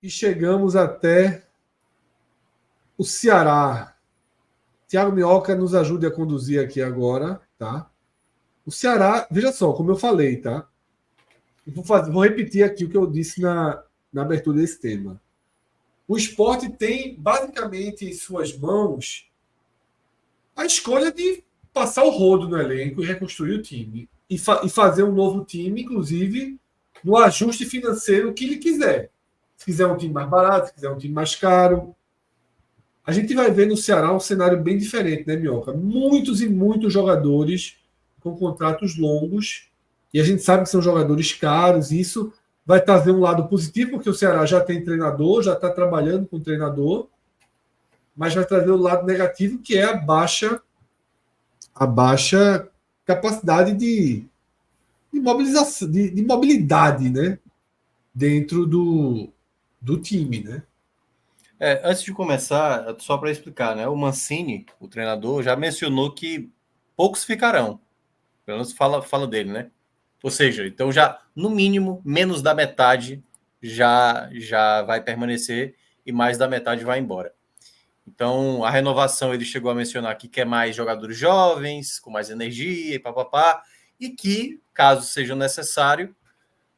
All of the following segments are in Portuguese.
e chegamos até o Ceará. Thiago Minhoca nos ajude a conduzir aqui agora, tá? O Ceará, veja só, como eu falei, tá? Vou repetir aqui o que eu disse na abertura desse tema. O esporte tem basicamente em suas mãos a escolha de passar o rodo no elenco e reconstruir o time. E fazer um novo time, inclusive, no ajuste financeiro que ele quiser. Se quiser um time mais barato, se quiser um time mais caro. A gente vai ver no Ceará um cenário bem diferente, né, Minhoca? Muitos e muitos jogadores com contratos longos. E a gente sabe que são jogadores caros. E isso vai trazer um lado positivo, porque o Ceará já tem treinador, já está trabalhando com treinador. Mas vai trazer o lado negativo, que é a baixa capacidade de mobilização, de mobilidade, né? Dentro do time, né? Antes de começar, só para explicar, né? O Mancini, o treinador, já mencionou que poucos ficarão. Pelo menos fala dele, né? Ou seja, então já, no mínimo, menos da metade já vai permanecer e mais da metade vai embora. Então, a renovação, ele chegou a mencionar que quer mais jogadores jovens, com mais energia e papapá, e que, caso seja necessário,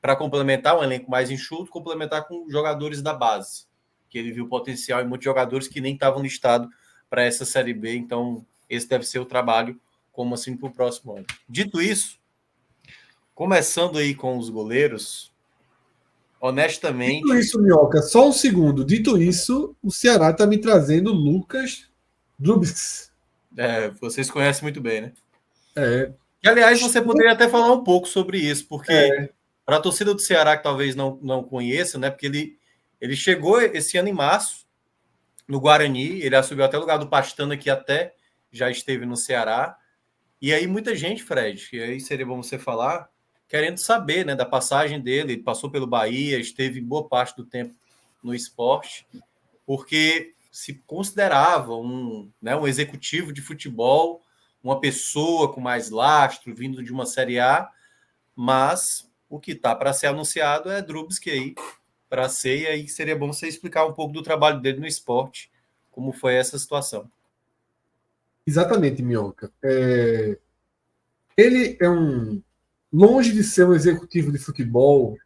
para complementar um elenco mais enxuto, complementar com jogadores da base, que ele viu potencial em muitos jogadores que nem estavam listados para essa Série B, então esse deve ser o trabalho, como assim, para o próximo ano. Dito isso, começando aí com os goleiros, honestamente... Dito isso, Minhoca, só um segundo. Dito isso, o Ceará está me trazendo Lucas Dubs. Vocês conhecem muito bem, né? É, E, aliás, você poderia até falar um pouco sobre isso, porque é, para a torcida do Ceará, que talvez não conheça, né? Porque ele chegou esse ano em março, no Guarani, ele assumiu até o lugar do Pastana, que até já esteve no Ceará. E aí muita gente, Fred, e aí seria bom você falar, querendo saber, né, da passagem dele. Ele passou pelo Bahia, esteve boa parte do tempo no esporte, porque se considerava um executivo de futebol, uma pessoa com mais lastro, vindo de uma Série A, mas o que está para ser anunciado é Drubsky aí, para ser, e aí seria bom você explicar um pouco do trabalho dele no esporte, como foi essa situação. exatamente, Minhoca. Ele é longe de ser um executivo de futebol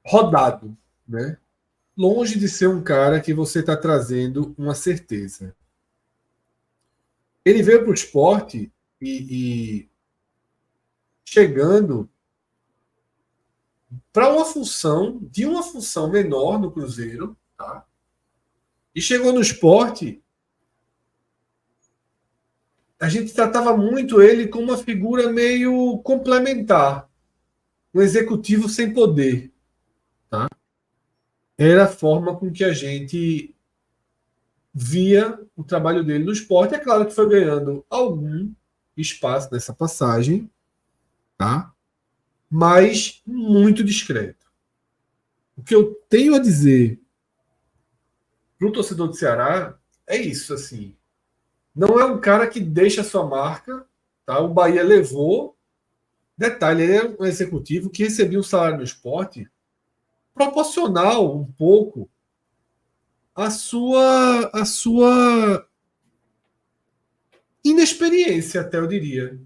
rodado, né? Longe de ser um cara que você está trazendo uma certeza. Ele veio para o esporte e chegando para uma função menor no Cruzeiro, tá? E chegou no esporte, a gente tratava muito ele como uma figura meio complementar, um executivo sem poder, tá? Era a forma com que a gente via o trabalho dele no esporte. É claro que foi ganhando algum espaço nessa passagem, tá? Mas muito discreto. O que eu tenho a dizer para o torcedor do Ceará é isso, assim. Não é um cara que deixa sua marca, tá? O Bahia levou. Detalhe, ele é um executivo que recebia um salário no esporte proporcional um pouco à sua inexperiência, até eu diria.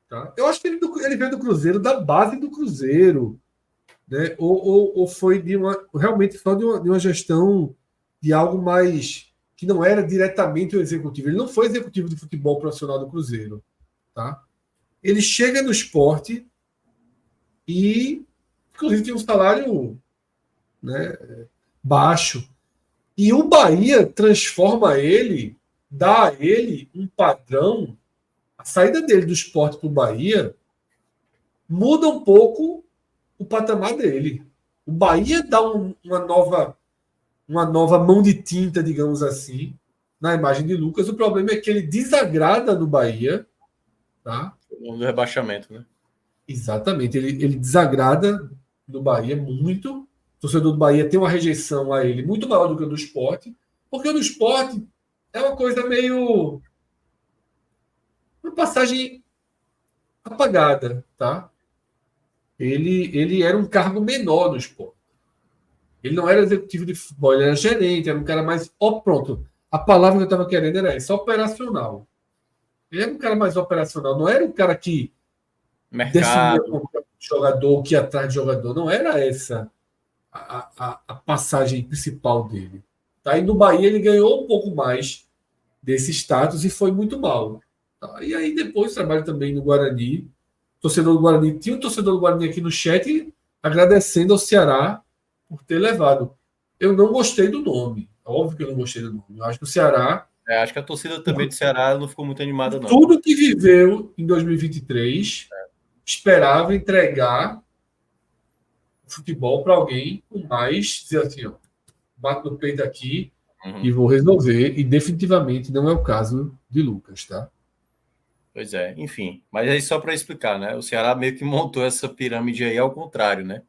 Tá? Eu acho que ele veio do Cruzeiro, da base do Cruzeiro, né? Ou foi realmente só de uma gestão de algo mais que não era diretamente o executivo. Ele não foi executivo de futebol profissional do Cruzeiro. Tá? Ele chega no esporte e, inclusive, tem um salário, né, baixo. E o Bahia transforma ele, dá a ele um padrão. A saída dele do esporte para o Bahia muda um pouco o patamar dele. O Bahia dá uma nova mão de tinta, digamos assim, na imagem de Lucas. O problema é que ele desagrada no Bahia. Tá? Do rebaixamento, né? Exatamente. Ele desagrada no Bahia muito. O torcedor do Bahia tem uma rejeição a ele muito maior do que o do esporte, porque o do esporte é uma coisa meio. Uma passagem apagada. Tá? Ele era um cargo menor no esporte. Ele não era executivo de futebol, ele era gerente, era um cara mais. Ó, pronto. A palavra que eu estava querendo era essa, operacional. Ele era um cara mais operacional, não era um cara que definia Mercado. o jogador, que ia atrás de jogador. Não era essa a passagem principal dele. Tá? E no Bahia ele ganhou um pouco mais desse status e foi muito mal. Tá? E aí depois trabalho também no Guarani. Torcedor do Guarani, tinha um torcedor do Guarani aqui no chat agradecendo ao Ceará por ter levado. Eu não gostei do nome. Óbvio que eu não gostei do nome. Eu acho que o Ceará, Acho que a torcida também do Ceará não ficou muito animada, não. tudo que viveu em 2023, esperava entregar futebol para alguém com mais, dizer assim, ó, bato no peito aqui e vou resolver. E definitivamente não é o caso de Lucas, tá? Pois é, enfim. Mas aí só para explicar, né? O Ceará meio que montou essa pirâmide aí ao contrário, né?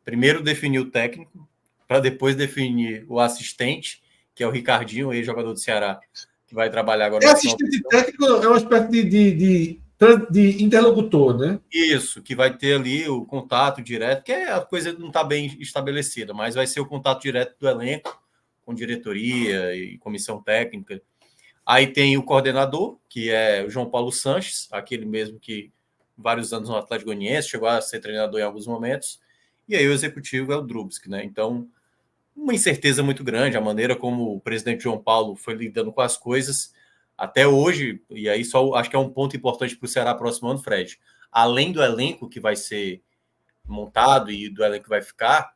Primeiro definiu o técnico, para depois definir o assistente, que é o Ricardinho, ex-jogador do Ceará, que vai trabalhar agora É no futebol. assistente técnico, é uma espécie de interlocutor, né? Isso, que vai ter ali o contato direto, que a coisa não está bem estabelecida, mas vai ser o contato direto do elenco, com diretoria e comissão técnica. Aí tem o coordenador, que é o João Paulo Sanches, aquele mesmo que vários anos no Atlético Goianiense, chegou a ser treinador em alguns momentos. E aí o executivo é o Drubsky, né? Então, uma incerteza muito grande, a maneira como o presidente João Paulo foi lidando com as coisas até hoje, e aí só acho que é um ponto importante para o Ceará próximo ano, Fred. Além do elenco que vai ser montado e do elenco que vai ficar,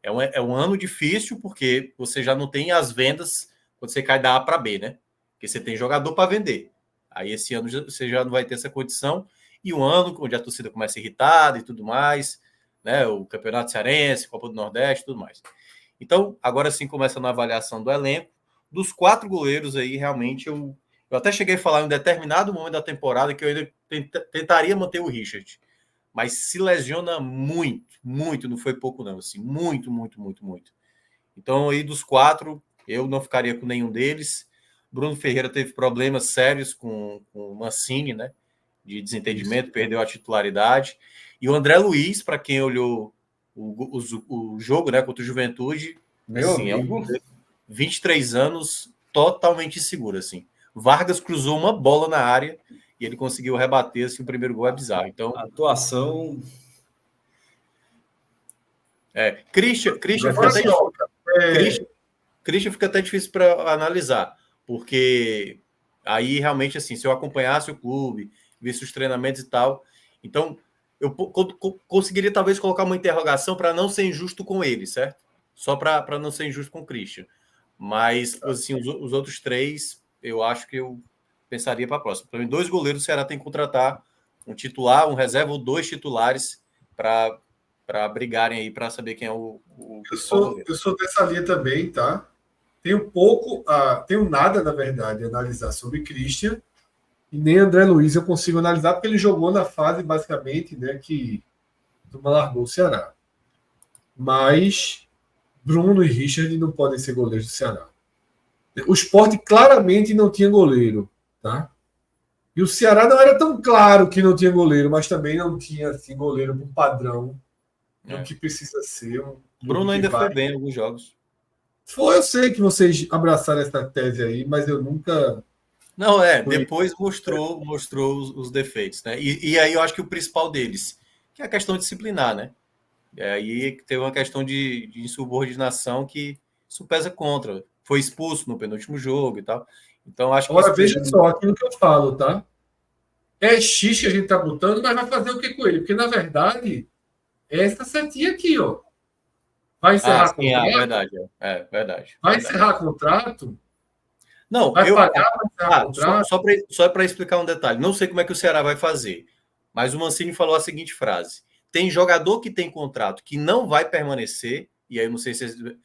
é um ano difícil, porque você já não tem as vendas quando você cai da A para B, né? Porque você tem jogador para vender. Aí esse ano você já não vai ter essa condição. E um ano onde a torcida começa irritada e tudo mais, né? O Campeonato Cearense, Copa do Nordeste e tudo mais. Então, agora sim, começando a avaliação do elenco. Dos 4 goleiros aí, realmente, eu até cheguei a falar em um determinado momento da temporada que eu ainda tentaria manter o Richard. Mas se lesiona muito, muito, não foi pouco não, assim, muito, muito, muito, muito. Então, aí dos 4, eu não ficaria com nenhum deles. Bruno Ferreira teve problemas sérios com o Mancini, né? De desentendimento, perdeu a titularidade. E o André Luiz, para quem olhou o jogo, né, contra o Juventude, Meu assim, amigo. 23 anos totalmente seguro, assim. Vargas cruzou uma bola na área e ele conseguiu rebater, assim, o primeiro gol é bizarro. Então, a atuação... Christian fica até difícil. Christian fica até difícil para analisar, porque aí realmente, assim, se eu acompanhasse o clube, visse os treinamentos e tal, então eu conseguiria talvez colocar uma interrogação para não ser injusto com ele, certo? Só para não ser injusto com o Christian. Mas, assim, os outros 3, eu acho que eu pensaria para a próxima. Para mim, 2 goleiros, o Ceará tem que contratar um titular, um reserva ou 2 titulares para brigarem aí para saber quem é o eu sou dessa linha também, tá? Tenho nada, na verdade, a analisar sobre Christian e nem André Luiz eu consigo analisar, porque ele jogou na fase, basicamente, né, que Turma largou o Ceará. Mas Bruno e Richard não podem ser goleiros do Ceará. O Sport claramente não tinha goleiro, tá? E o Ceará não era tão claro que não tinha goleiro, mas também não tinha assim, goleiro por padrão do que precisa ser. Bruno ainda foi bem em alguns jogos. Eu sei que vocês abraçaram essa tese aí, mas eu nunca. Não, depois mostrou os defeitos, né? E aí eu acho que o principal deles, que é a questão disciplinar, né? Aí teve uma questão de insubordinação que isso pesa contra. Foi expulso no penúltimo jogo e tal. Então acho que. Agora veja só aquilo que eu falo, tá? É X que a gente tá botando, mas vai fazer o que com ele? Porque na verdade, é essa setinha aqui, ó. Vai encerrar contrato? Verdade, verdade. Vai encerrar contrato? Não, vai pagar para encerrar contrato? Só para explicar um detalhe. Não sei como é que o Ceará vai fazer, mas o Mancini falou a seguinte frase: tem jogador que tem contrato que não vai permanecer, e aí eu não sei se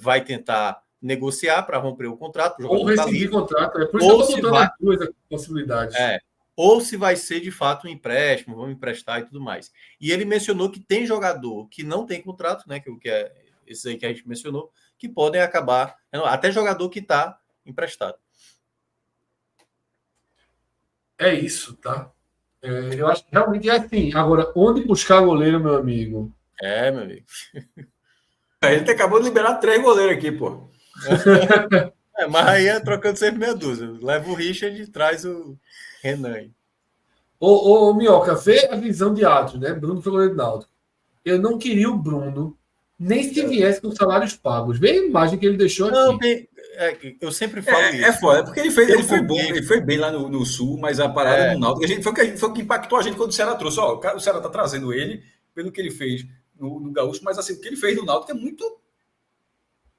vai tentar negociar para romper o contrato, ou rescindir contrato. É por isso que eu estou botando as duas possibilidades. Ou se vai ser de fato um empréstimo, vamos emprestar e tudo mais. E ele mencionou que tem jogador que não tem contrato, né? Que é esse aí que a gente mencionou, que podem acabar, até jogador que está emprestado. É isso, tá? Eu acho que realmente é assim. Agora, onde buscar goleiro, meu amigo? Meu amigo. Ele acabou de liberar 3 goleiros aqui, pô. Mas aí é trocando sempre meia dúzia. Leva o Richard e traz o Renan. Ô, Minhoca, vê a visão de Atos, né? Bruno foi goleiro do Náutico. Eu não queria o Bruno, nem se viesse com salários pagos. Vê a imagem que ele deixou Não, aqui. eu sempre falo É isso. foda, porque ele foi bom, contexto. ele foi bem lá no Sul, mas a parada no Náutico, foi o que impactou a gente quando o Ceará trouxe. Ó, o Ceará tá trazendo ele pelo que ele fez no Gaúcho, mas assim, o que ele fez no Náutico é muito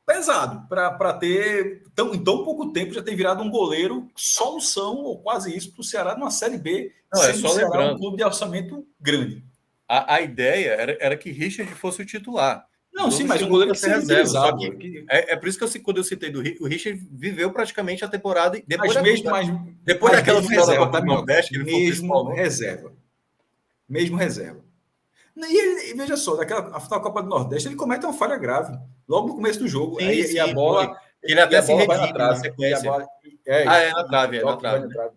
pesado para ter em tão pouco tempo já ter virado um goleiro solução ou quase isso para o Ceará numa Série B, Não, sendo só o Ceará lembrando. um clube de orçamento grande. A ideia era que Richard fosse o titular. Não, sim, mas um goleiro que seja utilizado. Só que é por isso que quando eu citei o Richard viveu praticamente a temporada depois daquela final da Copa do Nordeste, que ele foi o principal. Mesmo reserva. E veja só, a final da Copa do Nordeste, ele comete uma falha grave logo no começo do jogo. Sim, e a bola. Foi. Ele até se redime vai na trave. Na trave,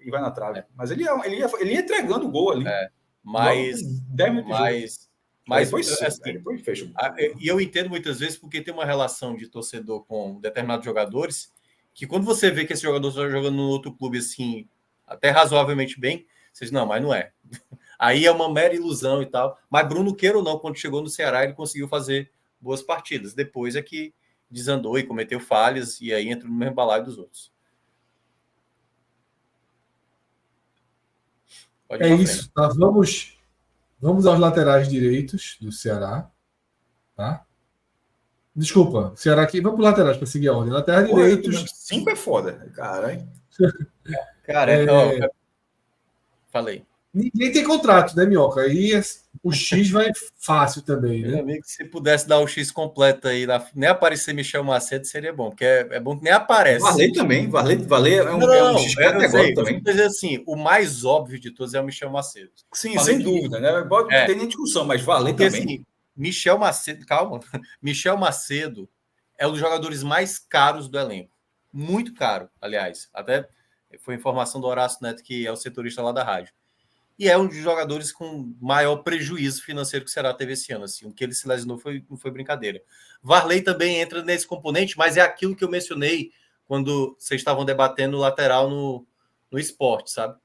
E vai na trave. Mas ele ia entregando o gol ali. Mas depois, assim, depois fecha. E eu entendo muitas vezes porque tem uma relação de torcedor com determinados jogadores que quando você vê que esse jogador está jogando no outro clube assim, até razoavelmente bem, você diz, não, mas não é. Aí é uma mera ilusão e tal. Mas Bruno, queira ou não, quando chegou no Ceará, ele conseguiu fazer boas partidas. Depois é que desandou e cometeu falhas e aí entrou no mesmo balaio dos outros. É isso, tá? Vamos aos laterais direitos do Ceará, tá? Desculpa, Ceará aqui. Vamos para os laterais para seguir a ordem. Laterais direitos. 5 é foda, caralho. Falei. Ninguém tem contrato, né, Minhoca? Aí o X vai fácil também, né? Meu amigo, se pudesse dar o X completo aí, nem aparecer Michel Macedo, seria bom, porque é bom que nem aparece. Varley também, Varley é um X categórico também. Dizer assim, o mais óbvio de todos é o Michel Macedo. Sim, sem dúvida, né? Não tem nem discussão, mas Varley também. Assim, Michel Macedo, calma, Michel Macedo é um dos jogadores mais caros do elenco. Muito caro, aliás. Até foi informação do Horácio Neto, que é o setorista lá da rádio. E é um dos jogadores com maior prejuízo financeiro que o Ceará teve esse ano. Assim. O que ele se lesionou não foi brincadeira. Varley também entra nesse componente, mas é aquilo que eu mencionei quando vocês estavam debatendo o lateral no esporte, sabe?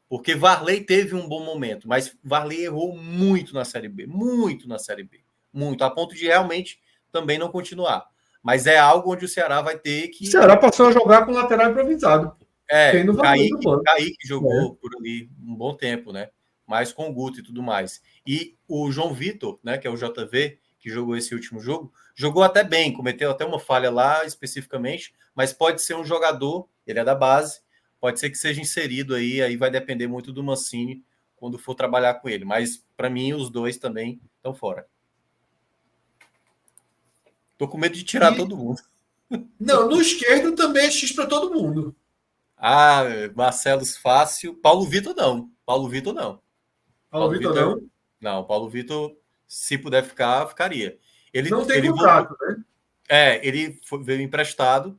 Porque Varley teve um bom momento, mas Varley errou muito na Série B. Muito na Série B. Muito, a ponto de realmente também não continuar. Mas é algo onde o Ceará vai ter que... O Ceará passou a jogar com lateral improvisado. Kaique jogou por ali um bom tempo, né? Mas com o Guto e tudo mais. E o João Vitor, né, que é o JV, que jogou esse último jogo, jogou até bem, cometeu até uma falha lá especificamente, mas pode ser um jogador, ele é da base, pode ser que seja inserido aí vai depender muito do Mancini quando for trabalhar com ele. Mas, para mim, os dois também estão fora. Tô com medo de tirar todo mundo. Não, no esquerdo também é X para todo mundo. Marcelos fácil. Paulo Vitor não. Paulo Vitor não? Não, Paulo Vitor, se puder ficar, ficaria. Ele não tem contrato, né? Ele veio emprestado.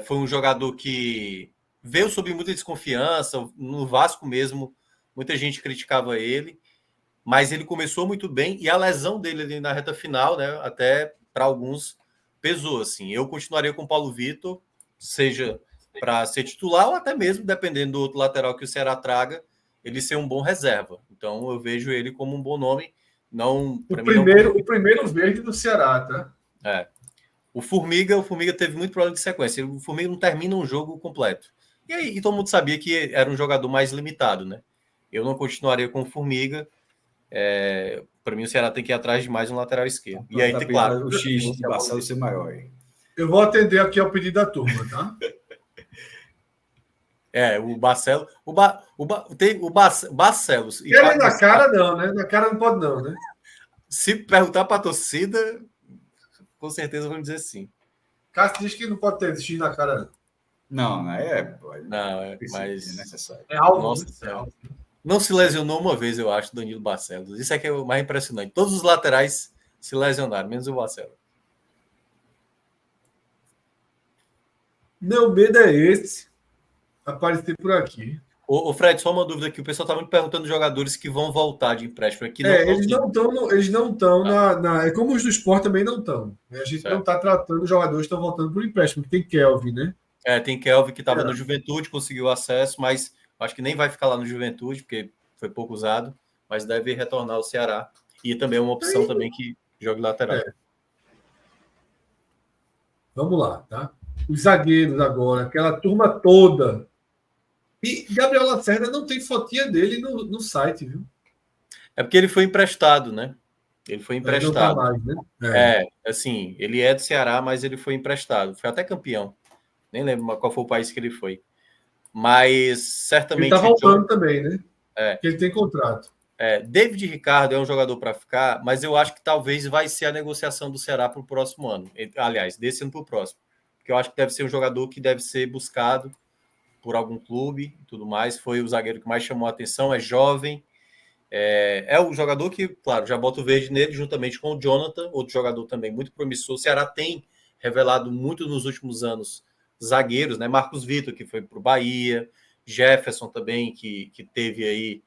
Foi um jogador que veio sob muita desconfiança. No Vasco mesmo, muita gente criticava ele. Mas ele começou muito bem. E a lesão dele ali na reta final, né, até para alguns, pesou. Assim. Eu continuaria com o Paulo Vitor, seja para ser titular ou até mesmo, dependendo do outro lateral que o Ceará traga, ele ser um bom reserva. Então eu vejo ele como um bom nome. Não, o primeiro verde do Ceará, tá? O Formiga teve muito problema de sequência. O Formiga não termina um jogo completo. E aí todo mundo sabia que era um jogador mais limitado, né? Eu não continuaria com o Formiga. Para mim, o Ceará tem que ir atrás de mais um lateral esquerdo. E aí, claro, o X de Barcelos ser maior. Eu vou atender aqui ao pedido da turma, tá? O Barcelos. Tem o Barcelos. Ele na cara, não, né? Na cara não pode, não, né? Se perguntar para a torcida, com certeza vão dizer sim. Cássio diz que não pode ter X na cara, não. Não, mas. É necessário. É algo. Nossa Senhora. Não se lesionou uma vez, eu acho, Danilo Barcelos. Isso é que é o mais impressionante. Todos os laterais se lesionaram, menos o Barcelos. Meu medo é esse. Aparecer por aqui. O Fred, só uma dúvida aqui. O pessoal está muito perguntando dos jogadores que vão voltar de empréstimo. Aqui eles não estão na. É como os do Sport também não estão. A gente não está tratando os jogadores que estão voltando por empréstimo. Tem Kelvin, né? Tem Kelvin que estava no Juventude, conseguiu acesso, mas acho que nem vai ficar lá no Juventude, porque foi pouco usado, mas deve retornar ao Ceará. E também é uma opção também que jogue lateral. Vamos lá, tá? Os zagueiros agora, aquela turma toda. E Gabriel Lacerda não tem fotinha dele no site, viu? É porque ele foi emprestado, né? Ele foi emprestado. Não tá mais, né? Assim, ele é do Ceará, mas ele foi emprestado. Foi até campeão. Nem lembro qual foi o país que ele foi. Mas certamente. Ele tá voltando também, né? Porque ele tem contrato. David Ricardo é um jogador para ficar, mas eu acho que talvez vai ser a negociação do Ceará para o próximo ano. Aliás, desse ano para o próximo. Porque eu acho que deve ser um jogador que deve ser buscado por algum clube e tudo mais. Foi o zagueiro que mais chamou a atenção, é jovem. É o jogador que, claro, já bota o verde nele, juntamente com o Jonathan, outro jogador também muito promissor. O Ceará tem revelado muito nos últimos anos zagueiros, né? Marcos Vitor, que foi para o Bahia, Jefferson também, que teve aí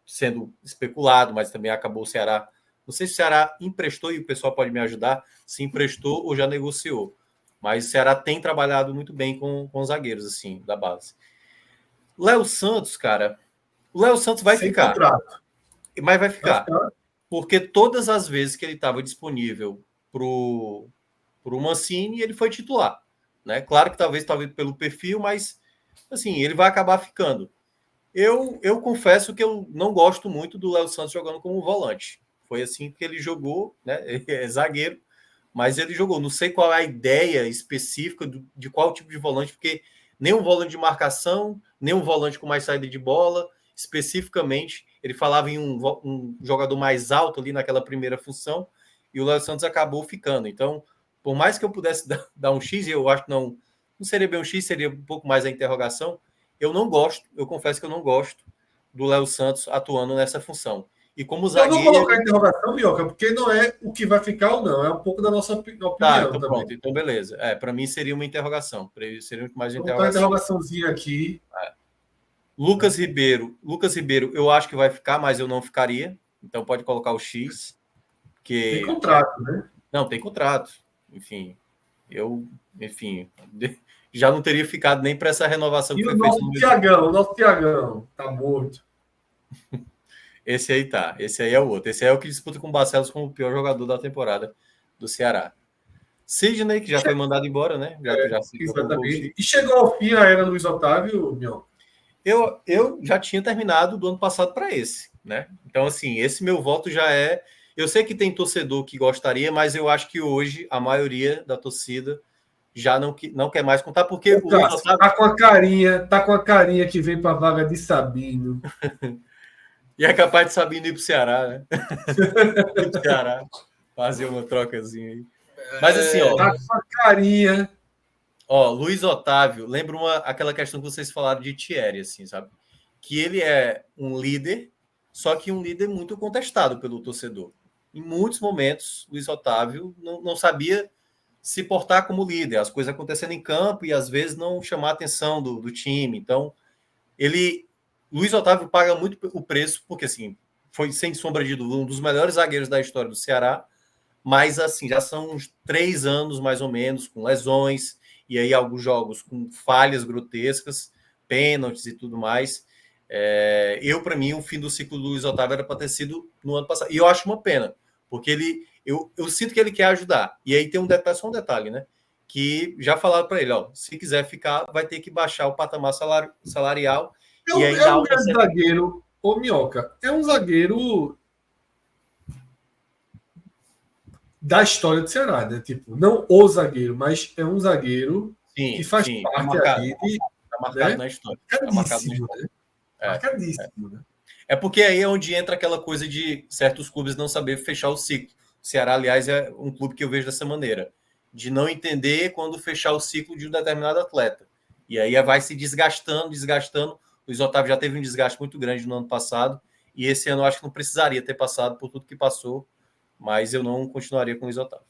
sendo especulado, mas também acabou o Ceará. Não sei se o Ceará emprestou, e o pessoal pode me ajudar, se emprestou ou já negociou. Mas o Ceará tem trabalhado muito bem com os zagueiros, assim, da base. Léo Santos, cara, o Léo Santos vai ficar. Contrato. Mas vai ficar. Porque todas as vezes que ele estava disponível para o Mancini, ele foi titular. Né? Claro que talvez pelo perfil, mas assim, ele vai acabar ficando. Eu confesso que eu não gosto muito do Léo Santos jogando como volante. Foi assim que ele jogou, né? Ele é zagueiro, mas ele jogou. Não sei qual é a ideia específica de qual tipo de volante, porque nem um volante de marcação, nem um volante com mais saída de bola. Especificamente, ele falava em um jogador mais alto ali naquela primeira função, e o Léo Santos acabou ficando. Então, por mais que eu pudesse dar um X, eu acho que não seria bem um X, seria um pouco mais a interrogação. Eu confesso que eu não gosto do Léo Santos atuando nessa função. E como zagueiro... Eu vou colocar a interrogação, Minhoca, porque não é o que vai ficar ou não, é um pouco da nossa opinião então também. Pronto, então beleza. Para mim seria uma interrogação, seria muito mais uma interrogação. Vou botar uma interrogaçãozinha aqui. Lucas Ribeiro, eu acho que vai ficar, mas eu não ficaria. Então pode colocar o X. Tem contrato, né? Não, tem contrato. Enfim, já não teria ficado nem para essa renovação que foi feita. O nosso Thiagão tá morto. Esse aí tá. Esse aí é o outro. Esse aí é o que disputa com o Barcelos como o pior jogador da temporada do Ceará. Sidney, que já foi mandado embora, né? Exatamente. E chegou ao fim a era Luiz Otávio, Mion? Eu já tinha terminado do ano passado para esse, né? Então, assim, esse meu voto já é... Eu sei que tem torcedor que gostaria, mas eu acho que hoje a maioria da torcida já não quer mais contar, porque o Luiz Otávio... Tá com a carinha que vem para a vaga de Sabino. E é capaz de Sabino ir para o Ceará, né? Ir pro Ceará. Fazer uma trocazinha aí. Mas assim, ó... Tá com a carinha... Luiz Otávio, lembra aquela questão que vocês falaram de Thierry, assim, sabe? Que ele é um líder, só que um líder muito contestado pelo torcedor. Em muitos momentos, Luiz Otávio não sabia se portar como líder, as coisas acontecendo em campo e às vezes não chamar a atenção do time. Então, Luiz Otávio paga muito o preço, porque assim, foi sem sombra de dúvida um dos melhores zagueiros da história do Ceará, mas assim, já são uns 3 anos mais ou menos, com lesões, e aí alguns jogos com falhas grotescas, pênaltis e tudo mais. Para mim, o fim do ciclo do Luiz Otávio era para ter sido no ano passado. E eu acho uma pena, porque eu sinto que ele quer ajudar. E aí tem só um detalhe, né? Que já falaram para ele, se quiser ficar, vai ter que baixar o patamar salarial. É um grande zagueiro, Minhoca. É um zagueiro da história do Ceará, né? Tipo, não o zagueiro, mas é um zagueiro que faz parte ali de... Tá marcado, né? Na história. Marcadíssimo, né? Marcadíssimo, né? É porque aí é onde entra aquela coisa de certos clubes não saber fechar o ciclo. O Ceará, aliás, é um clube que eu vejo dessa maneira, de não entender quando fechar o ciclo de um determinado atleta. E aí vai se desgastando. O Luiz Otávio já teve um desgaste muito grande no ano passado, e esse ano eu acho que não precisaria ter passado por tudo que passou, mas eu não continuaria com o Luiz Otávio.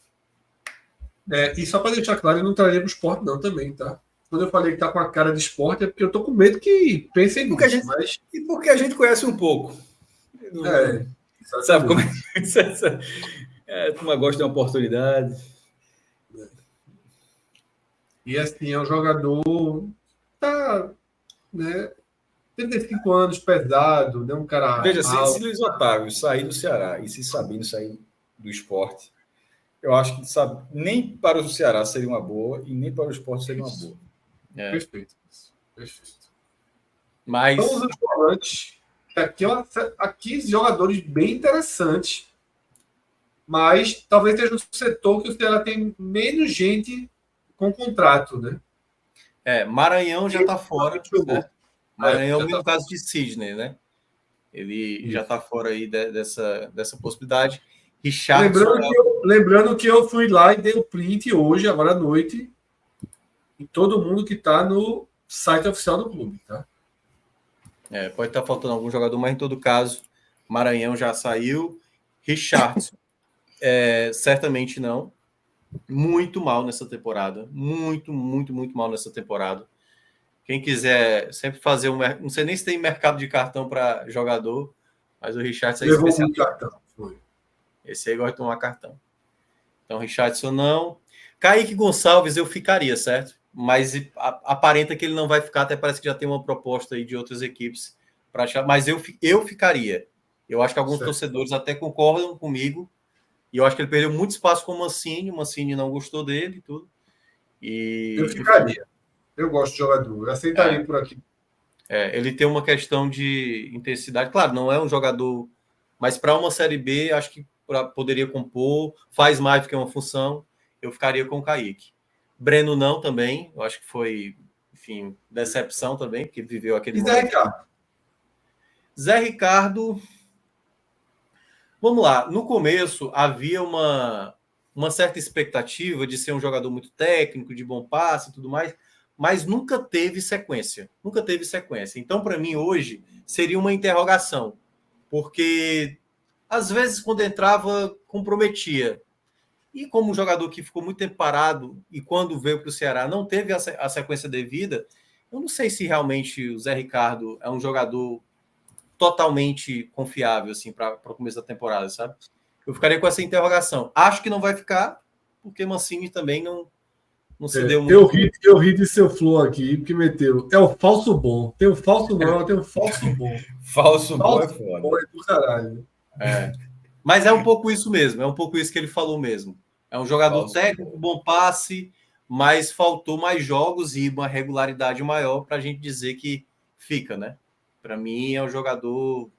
E só para deixar claro, eu não traria para o Sport não também, tá? quando eu falei que tá com a cara de esporte, é porque eu tô com medo que pensem Porque a nisso, gente, mas... e porque a gente conhece um pouco. É, Sabe como exatamente. é? A turma gosta de uma oportunidade. E assim, é um jogador... Tá, né? 35 anos, pesado, né? Um cara Veja, se alto. Luiz Otávio sair do Ceará e se Sabino sair do esporte, eu acho que sabe, nem para o Ceará seria uma boa e nem para o esporte seria uma boa. Perfeito. Perfeito. Mas Vamos aos volantes. Aqui jogadores bem interessantes, mas talvez seja um setor que o Ceará tem menos gente com contrato, né? Maranhão já está fora, certo? Maranhão é o já mesmo tá. caso de Sidney, né? Ele já está fora aí dessa possibilidade. Richardson Lembrando que eu fui lá e dei o print hoje, agora à noite, em todo mundo que está no site oficial do clube, tá? pode estar faltando algum jogador, mas em todo caso, Maranhão já saiu. Richardson, certamente não. Muito mal nessa temporada. Muito, muito, muito mal nessa temporada. Quem quiser sempre fazer não sei nem se tem mercado de cartão para jogador, mas o Richardson é Levou especial. muito cartão. Foi. Esse aí gosta de tomar cartão. Então, Richardson não. Kaique Gonçalves eu ficaria, certo? Mas aparenta que ele não vai ficar, até parece que já tem uma proposta aí de outras equipes para achar. Mas eu ficaria. Eu acho que alguns torcedores até concordam comigo. E eu acho que ele perdeu muito espaço com o Mancini. O Mancini não gostou dele e tudo. Eu ficaria. Eu gosto de jogador. Eu aceitaria por aqui. Ele tem uma questão de intensidade. Claro, não é um jogador, mas para uma Série B, acho que poderia compor, faz mais do que uma função. Eu ficaria com o Kaique. Breno não também. Eu acho que foi, enfim, decepção também, porque viveu aquele momento. Zé Ricardo? Zé Ricardo... Vamos lá. No começo, havia uma certa expectativa de ser um jogador muito técnico, de bom passe e tudo mais, mas nunca teve sequência. Nunca teve sequência. Então, para mim, hoje, seria uma interrogação. Porque, às vezes, quando entrava, comprometia. E como um jogador que ficou muito tempo parado e quando veio para o Ceará não teve a sequência devida, eu não sei se realmente o Zé Ricardo é um jogador totalmente confiável assim para o começo da temporada, sabe? Eu ficaria com essa interrogação. Acho que não vai ficar, porque Mancini também não se deu muito. Eu ri de seu flow aqui, porque meteu. É o falso bom. Tem o falso não, tem o falso bom. Falso bom é foda. Bom é do caralho. Mas é um pouco isso mesmo, é um pouco isso que ele falou mesmo. É um jogador falso técnico, bom passe, mas faltou mais jogos e uma regularidade maior para a gente dizer que fica, né? Para mim é um jogador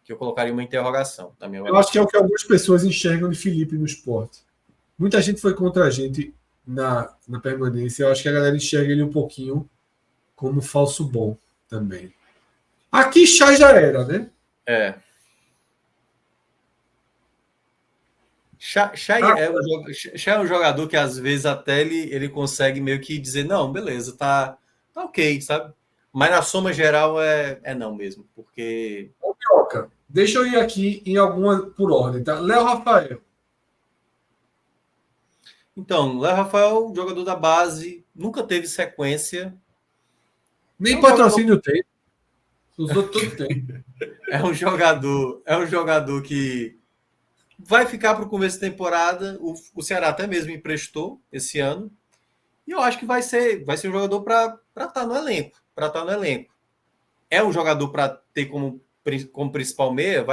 que eu colocaria uma interrogação. Eu acho que é o que algumas pessoas enxergam de Felipe no esporte. Muita gente foi contra a gente na permanência. Eu acho que a galera enxerga ele um pouquinho como falso bom também. Aqui Chá já era, né? Chá é um jogador que às vezes até ele consegue meio que dizer, não, beleza, tá ok, sabe? Mas na soma geral é não mesmo, porque... Ô, Pioca, deixa eu ir aqui em alguma por ordem, tá? Léo Rafael. Então, Léo Rafael, jogador da base, nunca teve sequência. Nem patrocínio tem. Usou todo tempo. É um jogador que vai ficar para o começo da temporada. O Ceará até mesmo emprestou esse ano. E eu acho que vai ser um jogador para estar no elenco. É um jogador para ter como principal meia,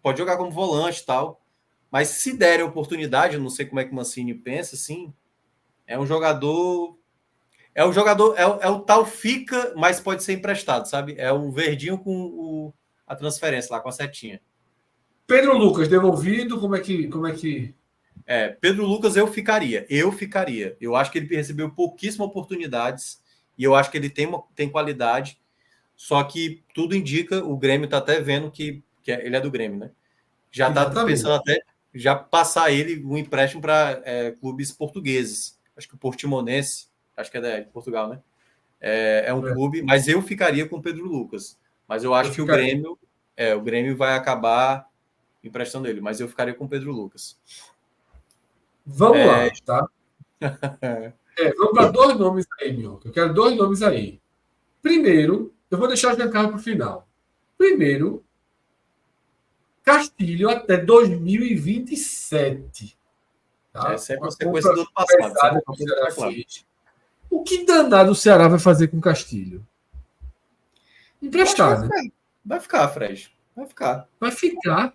pode jogar como volante e tal. Mas se der a oportunidade, eu não sei como é que o Mancini pensa, assim, é um jogador... É o tal fica, mas pode ser emprestado, sabe? É o verdinho com a transferência lá, com a setinha. Pedro Lucas, devolvido, como é que... Pedro Lucas eu ficaria. Eu acho que ele recebeu pouquíssimas oportunidades e eu acho que ele tem qualidade, só que tudo indica, o Grêmio está até vendo que ele é do Grêmio, né? Já está pensando até já passar ele um empréstimo para clubes portugueses. Acho que o Portimonense, acho que é de Portugal, né? É um clube, mas eu ficaria com o Pedro Lucas. Mas eu acho que o Grêmio vai acabar emprestando ele, mas eu ficaria com o Pedro Lucas. Vamos lá, tá? Vamos para 2 nomes aí, Minhoca. Eu quero 2 nomes aí. Primeiro, eu vou deixar o Giancarlo para o final. Primeiro, Castilho até 2027. Tá? Sempre Uma a sequência do ano passado. que o Ceará fez. O que danado o Ceará vai fazer com Castilho? Emprestar, né? Vai ficar, Fred. Vai ficar. Vai ficar.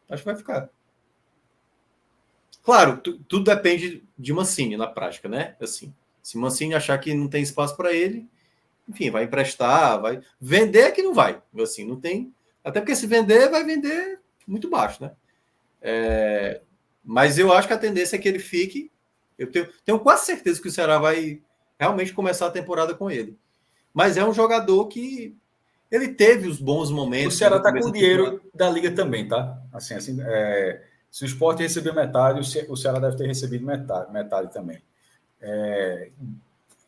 Acho que vai ficar. Claro, tudo depende de Mancini na prática, né? Assim, se Mancini achar que não tem espaço para ele, enfim, vai emprestar, vai vender é que não vai. Assim, não tem. Até porque se vender, vai vender muito baixo, né? Mas eu acho que a tendência é que ele fique. Eu tenho quase certeza que o Ceará vai realmente começar a temporada com ele. Mas é um jogador que ele teve os bons momentos. O Ceará está com o dinheiro da Liga também, tá? Assim, se o Sport receber metade, o Ceará deve ter recebido metade também.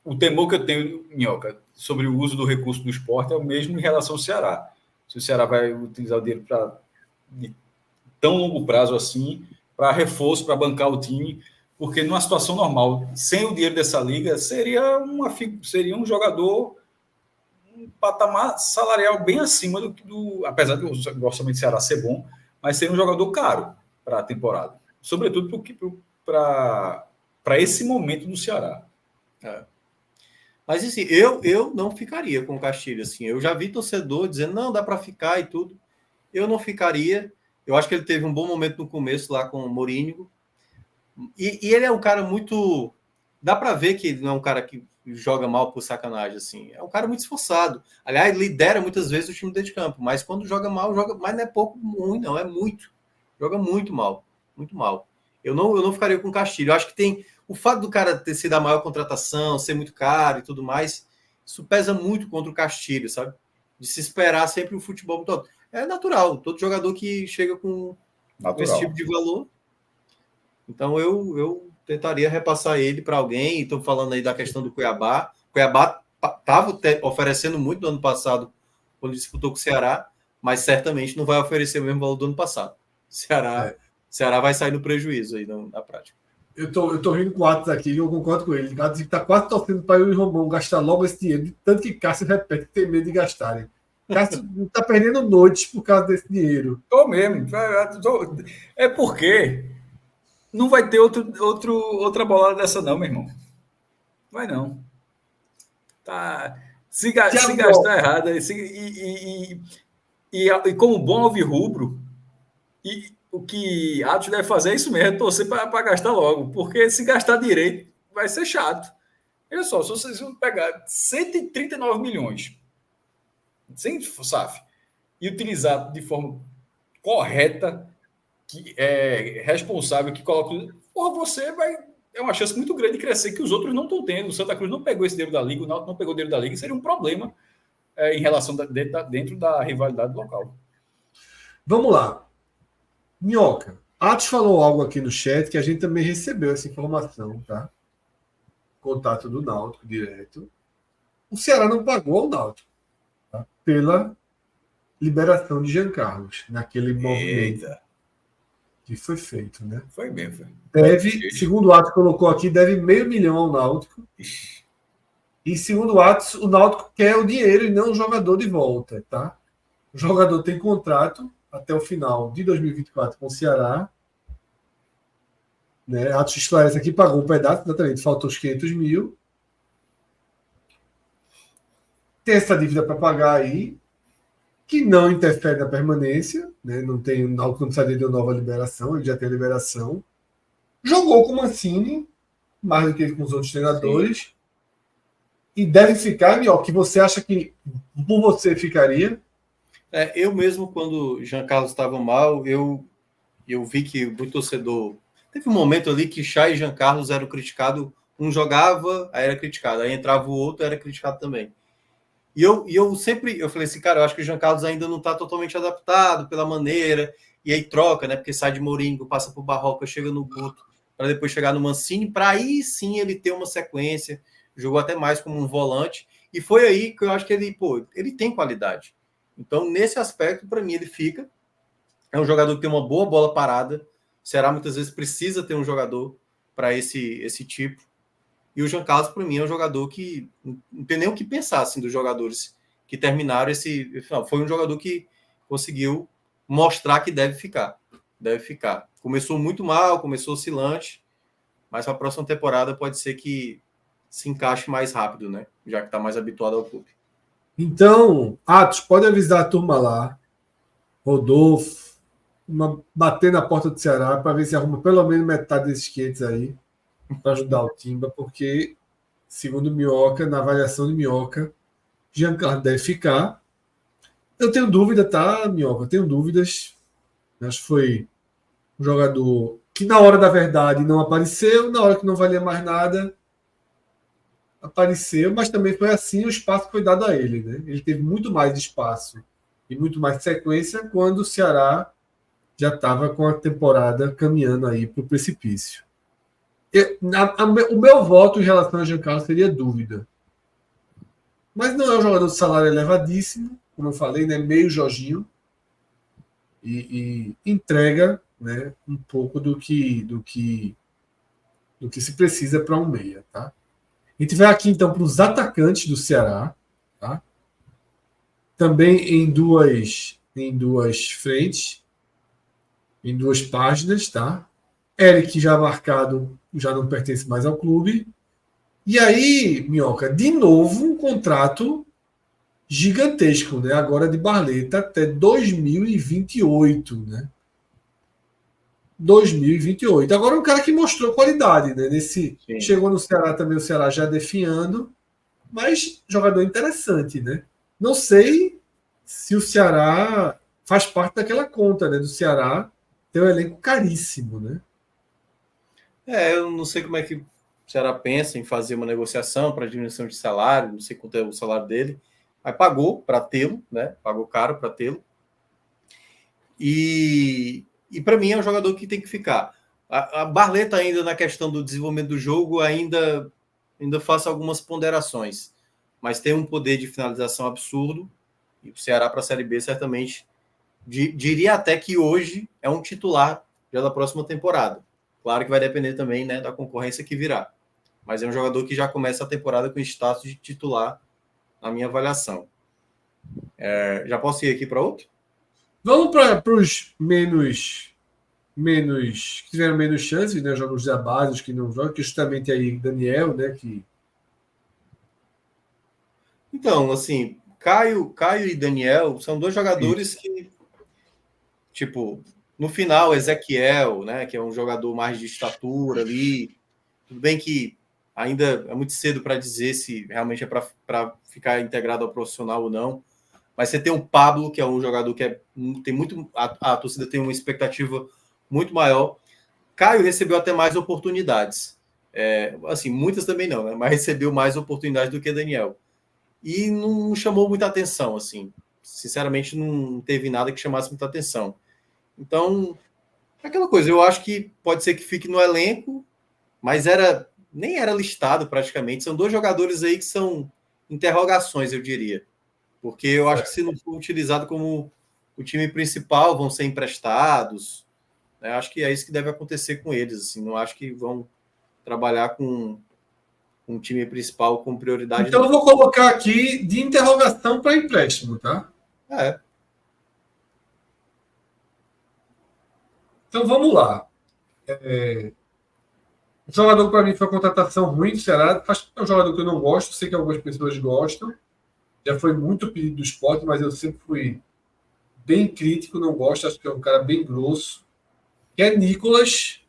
O temor que eu tenho, Minhoca, sobre o uso do recurso do Sport é o mesmo em relação ao Ceará. Se o Ceará vai utilizar o dinheiro de tão longo prazo assim, para reforço, para bancar o time, porque numa situação normal, sem o dinheiro dessa liga, seria um jogador um patamar salarial bem acima do apesar do orçamento do Ceará ser bom, mas seria um jogador caro para a temporada, sobretudo para esse momento do Ceará. Mas assim, eu não ficaria com o Castilho. Assim, eu já vi torcedor dizendo não, dá para ficar e tudo. Eu não ficaria. Eu acho que ele teve um bom momento no começo lá com o Mourinho. E ele é um cara muito. Dá para ver que ele não é um cara que joga mal por sacanagem. Assim. É um cara muito esforçado. Aliás, lidera muitas vezes o time dentro de campo. Mas quando joga mal, mas não é pouco ruim, não. É muito. Joga muito mal. Muito mal. Eu não ficaria com o Castilho. Eu acho que tem. O fato do cara ter sido a maior contratação, ser muito caro e tudo mais, isso pesa muito contra o Castilho, sabe? De se esperar sempre o futebol todo. É natural, todo jogador que chega com esse tipo de valor. Então eu tentaria repassar ele para alguém. Estou falando aí da questão do Cuiabá. O Cuiabá estava oferecendo muito no ano passado, quando disputou com o Ceará, mas certamente não vai oferecer o mesmo valor do ano passado. Ceará vai sair no prejuízo aí na prática. Eu tô rindo com o Atos aqui e eu concordo com ele. O Atos está quase torcendo para eu e o Romão gastar logo esse dinheiro, tanto que Cássio repete que tem medo de gastarem. Cássio não está perdendo noites por causa desse dinheiro. Tô mesmo. É porque não vai ter outra bolada dessa não, meu irmão. Vai não. Tá. Se gastar errado, e como bom alvirrubro, o que Atos deve fazer é isso mesmo, torcer para gastar logo, porque se gastar direito vai ser chato. Olha só, se vocês vão pegar 139 milhões sem SAF e utilizar de forma correta, que é responsável, que coloca. Você vai. É uma chance muito grande de crescer que os outros não estão tendo. O Santa Cruz não pegou esse dinheiro da Liga, o Náutico não pegou o dinheiro da Liga, seria um problema em relação dentro da rivalidade local. Vamos lá. Minhoca, Atos falou algo aqui no chat que a gente também recebeu essa informação, tá? Contato do Náutico direto. O Ceará não pagou ao Náutico, tá? Pela liberação de Jean Carlos, naquele movimento que foi feito, né? Foi mesmo. Deve, segundo o Atos colocou aqui, deve 500 mil ao Náutico. E segundo o Atos, o Náutico quer o dinheiro e não o jogador de volta, tá? O jogador tem contrato até o final de 2024 com o Ceará. Né? Atos esclarece aqui, pagou um pedaço, exatamente, faltou os 500 mil. Tem essa dívida para pagar aí, que não interfere na permanência, né? Não tem, o Náutico não precisa de uma nova liberação, ele já tem a liberação. Jogou com o Mancini, mais do que com os outros treinadores. Sim. E deve ficar, ó, que você acha que por você ficaria? Eu mesmo, quando Jean Carlos estava mal, eu vi que o torcedor... Teve um momento ali que Chay e Jean Carlos eram criticados. Um jogava, aí era criticado. Aí entrava o outro, era criticado também. E eu sempre... Eu falei assim, cara, eu acho que o Jean Carlos ainda não está totalmente adaptado pela maneira. E aí troca, né? Porque sai de Mourinho, passa por Barroca, chega no Guto, para depois chegar no Mancini, para aí sim ele ter uma sequência. Jogou até mais como um volante. E foi aí que eu acho que ele tem qualidade. Então, nesse aspecto, para mim, ele fica. É um jogador que tem uma boa bola parada. O Ceará, muitas vezes, precisa ter um jogador para esse tipo. E o Jean Carlos, para mim, é um jogador que não tem nem o que pensar assim, dos jogadores que terminaram esse. Foi um jogador que conseguiu mostrar que deve ficar. Deve ficar. Começou muito mal, começou oscilante, mas para a próxima temporada pode ser que se encaixe mais rápido, né? Já que está mais habituado ao clube. Então, Atos, pode avisar a turma lá, Rodolfo, bater na porta do Ceará para ver se arruma pelo menos metade desses 500 aí para ajudar o Timba, porque, segundo o Minhoca, na avaliação de Minhoca, Giancarlo deve ficar. Eu tenho dúvida, tá, Minhoca? Eu tenho dúvidas. Acho que foi um jogador que, na hora da verdade, não apareceu, na hora que não valia mais nada, apareceu, mas também foi assim o espaço que foi dado a ele. Né? Ele teve muito mais espaço e muito mais sequência quando o Ceará já estava com a temporada caminhando aí para o precipício. O meu voto em relação a Giancarlo seria dúvida. Mas não é um jogador de salário elevadíssimo, como eu falei, né? Meio Jorginho. E entrega, né, um pouco do que se precisa para um meia. Tá? A gente vai aqui então para os atacantes do Ceará. Tá? Também em duas frentes, em duas páginas. Tá? Eric já marcado, já não pertence mais ao clube. E aí, Minhoca, de novo um contrato gigantesco, né? Agora de Barleta até 2028, né? 2028. Agora um cara que mostrou qualidade, né? Chegou no Ceará também, o Ceará já definhando, mas jogador interessante, né? Não sei se o Ceará faz parte daquela conta, né? Do Ceará ter um elenco caríssimo, né? Eu não sei como é que o Ceará pensa em fazer uma negociação para diminuição de salário, não sei quanto é o salário dele. Mas pagou para tê-lo, né? Pagou caro para tê-lo. E para mim é um jogador que tem que ficar. A Barleta ainda na questão do desenvolvimento do jogo ainda faço algumas ponderações, mas tem um poder de finalização absurdo e o Ceará para a Série B certamente diria até que hoje é um titular já da próxima temporada. Claro que vai depender também, né, da concorrência que virá, mas é um jogador que já começa a temporada com status de titular na minha avaliação. Já posso ir aqui para outro? Vamos para os menos que tiveram menos chances, né? Jogos da base, os que não jogam, que justamente aí Daniel, né? Então, assim, Caio e Daniel são dois jogadores que, tipo, no final, Ezequiel, né? Que é um jogador mais de estatura ali. Tudo bem que ainda é muito cedo para dizer se realmente é para ficar integrado ao profissional ou não. Mas você tem o Pablo, que é um jogador que tem muito. A torcida tem uma expectativa muito maior. Caio recebeu até mais oportunidades. Assim, muitas também não, né? Mas recebeu mais oportunidades do que Daniel. E não chamou muita atenção, assim. Sinceramente, não teve nada que chamasse muita atenção. Então, aquela coisa, eu acho que pode ser que fique no elenco, mas nem era listado praticamente. São dois jogadores aí que são interrogações, eu diria. Porque eu acho que se não for utilizado como o time principal, vão ser emprestados. Né? Acho que é isso que deve acontecer com eles. Assim, não acho que vão trabalhar com um time principal com prioridade. Então eu vou colocar aqui de interrogação para empréstimo, tá? Então vamos lá. O jogador para mim foi uma contratação ruim do Ceará. É um jogador que eu não gosto, sei que algumas pessoas gostam. Já foi muito pedido do esporte, mas eu sempre fui bem crítico, não gosto, acho que é um cara bem grosso. Que é Nicolas.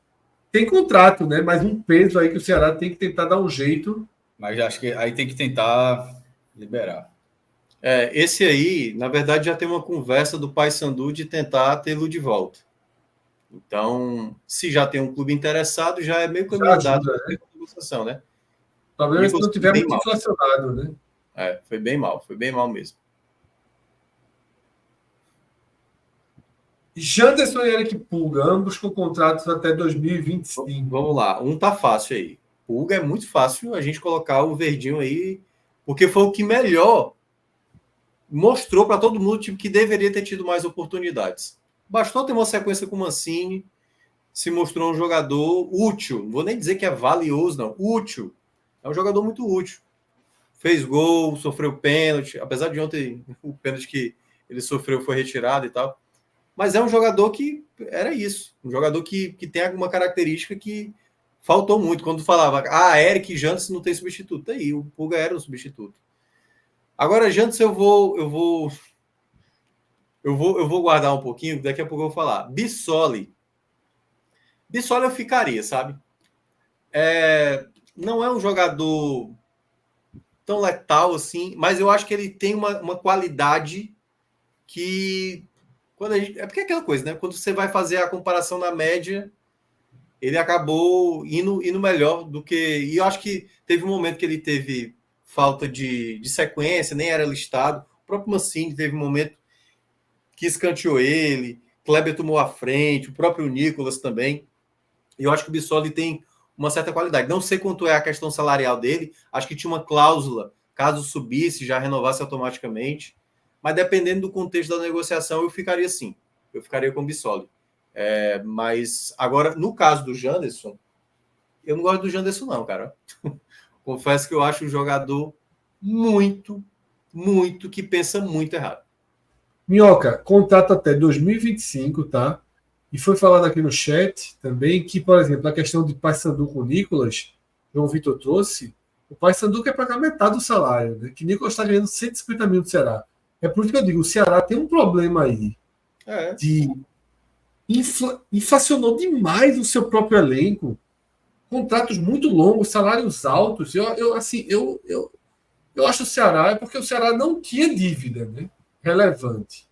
Tem contrato, né? Mas um peso aí que o Ceará tem que tentar dar um jeito. Mas acho que aí tem que tentar liberar. Esse aí, na verdade, já tem uma conversa do Paysandu de tentar tê-lo de volta. Então, se já tem um clube interessado, já é meio caminho dado né? negociação, né? O problema é se não tiver muito inflacionado, né? Foi bem mal mesmo. Janderson e Eric Pulga, ambos com contratos até 2025. Vamos lá, um tá fácil aí. Pulga é muito fácil a gente colocar o verdinho aí, porque foi o que melhor mostrou para todo mundo tipo, que deveria ter tido mais oportunidades. Bastou ter uma sequência com o Mancini, se mostrou um jogador útil, não vou nem dizer que é valioso, não, útil. É um jogador muito útil. Fez gol, sofreu pênalti, apesar de ontem o pênalti que ele sofreu foi retirado e tal. Mas é um jogador que era isso. Um jogador que tem alguma característica que faltou muito. Quando falava, Eric e Janderson não tem substituto. Aí, o Pulga era o substituto. Agora, Janderson, eu vou guardar um pouquinho, daqui a pouco eu vou falar. Bissoli eu ficaria, sabe? Não é um jogador tão letal assim, mas eu acho que ele tem uma qualidade que é porque é aquela coisa, né? Quando você vai fazer a comparação na média, ele acabou indo melhor do que. E eu acho que teve um momento que ele teve falta de sequência, nem era listado. O próprio Mancini teve um momento que escanteou ele, Kleber tomou a frente, o próprio Nicolas também. E eu acho que o Bissoli tem uma certa qualidade. Não sei quanto é a questão salarial dele, acho que tinha uma cláusula, caso subisse, já renovasse automaticamente. Mas dependendo do contexto da negociação, eu ficaria assim. Eu ficaria com o Bissoli. Mas agora, no caso do Janderson, eu não gosto do Janderson, não, cara. Confesso que eu acho um jogador muito, muito, que pensa muito errado. Minhoca, contrato até 2025, tá? E foi falado aqui no chat também que, por exemplo, a questão de Paysandu com o Nicolas, João Vitor trouxe, o Paysandu quer pagar metade do salário, né? Que o Nicolas está ganhando 150 mil do Ceará. É por isso que eu digo, o Ceará tem um problema aí de inflacionou demais o seu próprio elenco, contratos muito longos, salários altos. Eu acho o Ceará, é porque o Ceará não tinha dívida, né? Relevante.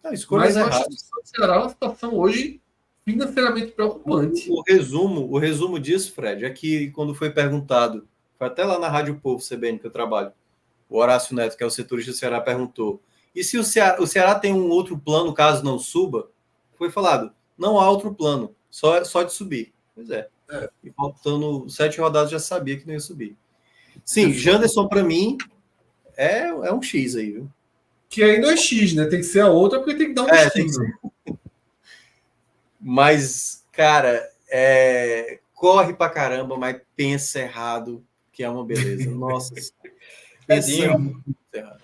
Mas eu acho que o Ceará é uma situação hoje financeiramente preocupante. O resumo disso, Fred, é que quando foi perguntado, foi até lá na Rádio Povo CBN que eu trabalho, o Horácio Neto, que é o setorista do Ceará, perguntou: e se o Ceará tem um outro plano caso não suba? Foi falado, não há outro plano, só de subir. Pois é. E faltando 7 rodadas já sabia que não ia subir. Sim, Janderson para mim é um X aí, viu? Que ainda é X, né? Tem que ser a outra porque tem que dar um destino. Mas, cara, corre pra caramba, mas pensa errado, que é uma beleza. Nossa, pensa muito errado.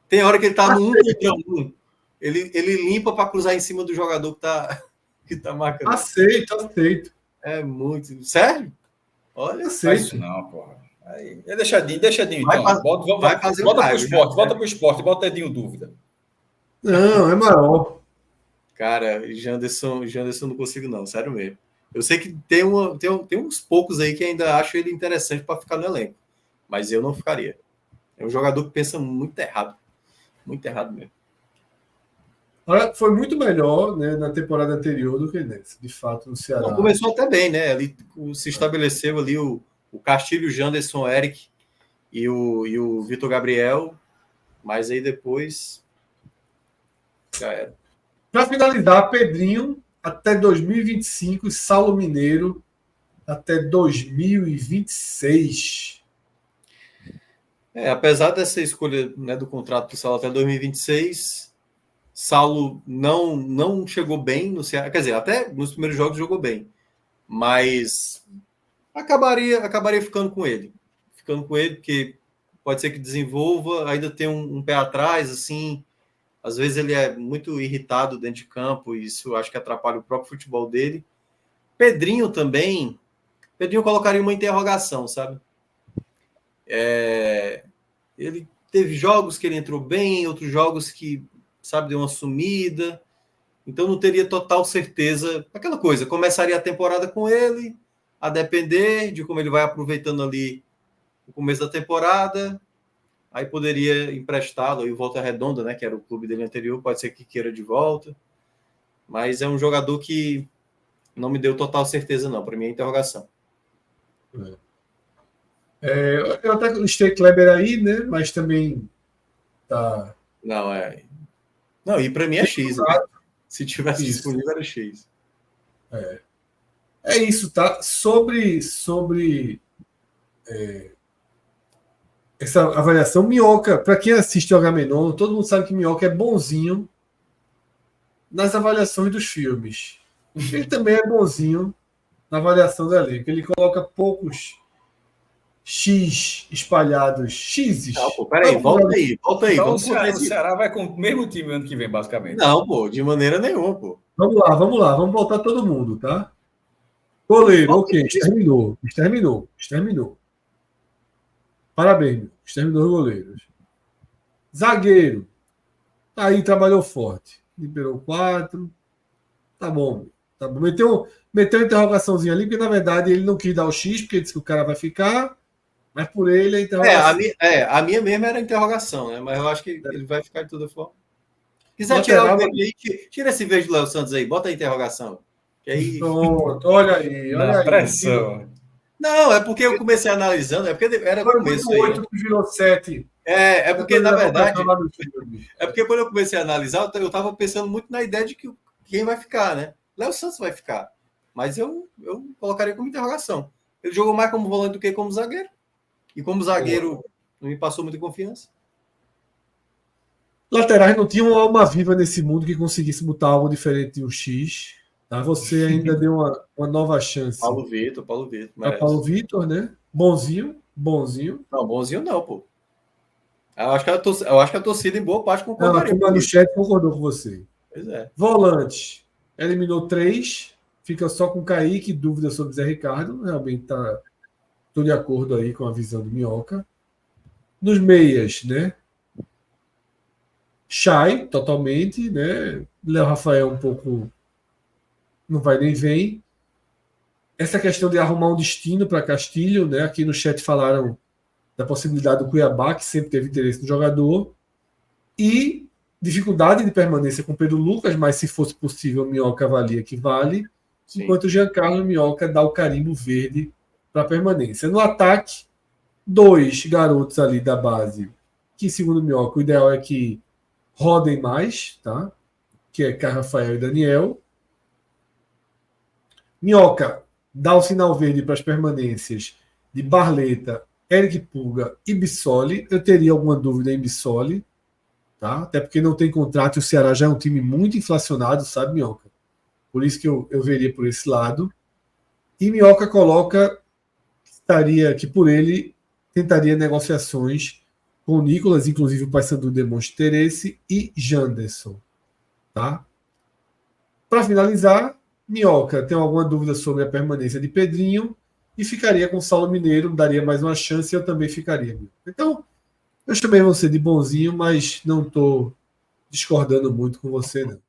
Tem hora que ele tá no 1 contra 1. Ele limpa para cruzar em cima do jogador que tá marcando. Aceito. É muito. Sério? Olha, aceito. Isso não, porra. Aí, deixa Edinho, então. Volta pro esporte, bota Edinho dúvida. Não, é maior. Cara, Janderson não consigo, não, sério mesmo. Eu sei que tem uns poucos aí que ainda acham ele interessante para ficar no elenco, mas eu não ficaria. É um jogador que pensa muito errado mesmo. Olha, foi muito melhor, né, na temporada anterior do que nessa, de fato, no Ceará. Não, começou até bem, né? Ali se estabeleceu ali o Castilho, Janderson, Eric e o Vitor Gabriel, mas aí depois já era. Para finalizar, Pedrinho até 2025 e Saulo Mineiro até 2026. Apesar dessa escolha, né, do contrato do Saulo até 2026, Saulo não chegou bem no Ceará. Quer dizer, até nos primeiros jogos jogou bem, mas acabaria ficando com ele. Porque pode ser que desenvolva, ainda tem um pé atrás, assim. Às vezes ele é muito irritado dentro de campo, e isso acho que atrapalha o próprio futebol dele. Pedrinho também. Pedrinho colocaria uma interrogação, sabe? Ele teve jogos que ele entrou bem, outros jogos que, sabe, deu uma sumida. Então não teria total certeza. Aquela coisa, começaria a temporada com ele, a depender de como ele vai aproveitando ali o começo da temporada. Aí poderia emprestá-lo aí Volta Redonda, né, que era o clube dele anterior, pode ser que queira de volta. Mas é um jogador que não me deu total certeza, não. Para mim é interrogação. Eu até listei Kleber aí, né? Mas também tá. Não, e para mim é X. Né? Se tivesse disponível, era X. É isso, tá? Sobre essa avaliação, Minhoca, para quem assiste o Agamenon, todo mundo sabe que Minhoca é bonzinho nas avaliações dos filmes. Ele também é bonzinho na avaliação do elenco. Ele coloca poucos X espalhados. X's. Não, pô, peraí, volta aí. Então Vamos contar o Ceará vai com o mesmo time ano que vem, basicamente. Não, pô, de maneira nenhuma, pô. Vamos lá. Vamos voltar todo mundo, tá? Goleiro, ok. Exterminou. Parabéns, exterminou os goleiros. Zagueiro. Aí trabalhou forte. Liberou 4. Tá bom. Meteu uma interrogaçãozinha ali, porque na verdade ele não quis dar o X, porque disse que o cara vai ficar, mas por ele a interrogação. A minha mesmo era interrogação, né? Mas eu acho que ele vai ficar de toda forma. Quiser tirar o verde aí, tira esse verde do Léo Santos aí, bota a interrogação. Que aí... Pronto, olha aí. Pressão. Não, é porque eu comecei analisando, é porque era Foi começo muito aí. 8 que virou 7. É porque, na verdade, é porque quando eu comecei a analisar, eu estava pensando muito na ideia de que quem vai ficar, né? Léo Santos vai ficar. Mas eu colocaria como interrogação. Ele jogou mais como volante do que como zagueiro. E como zagueiro, não me passou muita confiança. Laterais não tinham uma alma viva nesse mundo que conseguisse botar algo diferente de um X. Tá? Você ainda deu uma nova chance. Paulo Vitor. Paulo Vitor, né? Bonzinho. Não, bonzinho não, pô. Eu acho que a torcida em boa parte concordaria. Não, no chat concordou com você. Pois é. Volante. Eliminou 3. Fica só com Kaique. Dúvida sobre Zé Ricardo. Realmente estou de acordo aí com a visão do Minhoca. Nos meias, né? Chay, totalmente, né? Léo Rafael um pouco não vai nem vem. Essa questão de arrumar um destino para Castilho, né? Aqui no chat falaram da possibilidade do Cuiabá, que sempre teve interesse no jogador, e dificuldade de permanência com Pedro Lucas, mas se fosse possível, o Minhoca avalia que vale, Sim. Enquanto o Giancarlo Minhoca dá o carimbo verde para permanência. No ataque, 2 garotos ali da base, que segundo o Minhoca, o ideal é que rodem mais, tá? Que é Caio Rafael e Daniel. Minhoca dá o sinal verde para as permanências de Barleta, Eric Puga e Bissoli. Eu teria alguma dúvida em Bissoli, tá? Até porque não tem contrato e o Ceará já é um time muito inflacionado, sabe, Minhoca? Por isso que eu veria por esse lado. E Minhoca coloca que por ele tentaria negociações com o Nicolas, inclusive o Paysandu demonstra interesse, e Janderson, tá? Para finalizar, Minhoca tem alguma dúvida sobre a permanência de Pedrinho e ficaria com o Saulo Mineiro, daria mais uma chance e eu também ficaria. Então, eu chamei você de bonzinho, mas não estou discordando muito com você, não.